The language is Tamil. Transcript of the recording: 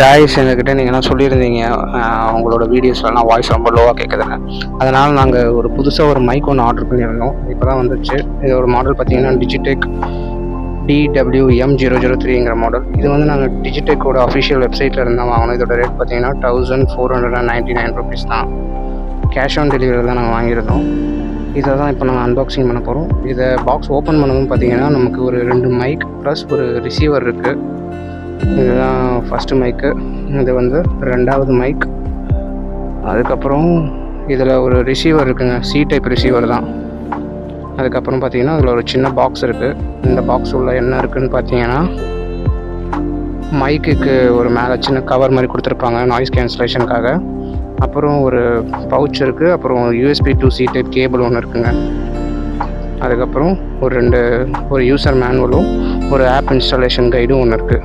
காய்ஸ் எங்ககிட்ட நீங்கள்லாம் சொல்லியிருந்தீங்க உங்களோட வீடியோஸ்லாம் வாய்ஸ் ரொம்ப லோவாக கேட்குதுங்க. அதனால் நாங்கள் ஒரு புதுசாக ஒரு மைக் ஒன்று ஆர்டர் பண்ணியிருந்தோம். இப்போ தான் வந்துச்சு. இதோட மாடல் பார்த்தீங்கன்னா டிஜிடெக் DWM003ங்கிற மாடல். இது வந்து நாங்கள் டிஜிடெக்கோட அஃபிஷியல் வெப்சைட்டில் இருந்தால் வாங்கினோம். இதோட ரேட் பார்த்தீங்கன்னா 1499 ருபீஸ் தான். கேஷ் ஆன் டெலிவரி தான் நாங்கள் வாங்கியிருந்தோம். இதை தான் இப்போ நாங்கள் அன்பாக்சிங் பண்ண போகிறோம். இதை பாக்ஸ் ஓப்பன் பண்ணதும் பார்த்தீங்கன்னா நமக்கு ஒரு 2 மைக் ப்ளஸ் ஒரு ரிசீவர் இருக்குது. இதுதான் ஃபஸ்ட்டு மைக்கு. இது வந்து 2வது மைக். அதுக்கப்புறம் இதில் ஒரு ரிசீவர் இருக்குங்க. C டைப் ரிசீவர் தான். அதுக்கப்புறம் பார்த்தீங்கன்னா அதில் ஒரு சின்ன பாக்ஸ் இருக்குது. இந்த பாக்ஸ் உள்ள என்ன இருக்குதுன்னு பார்த்தீங்கன்னா மைக்குக்கு ஒரு மேலே சின்ன கவர் மாதிரி கொடுத்துருப்பாங்க நாய்ஸ் கேன்சலேஷனுக்காக. அப்புறம் ஒரு பவுச் இருக்குது. அப்புறம் USB to C type cable ஒன்று இருக்குங்க. அதுக்கப்புறம் ஒரு யூசர் மேனுவலும் ஒரு ஆப் இன்ஸ்டாலேஷன் கைடும் ஒன்று இருக்குது.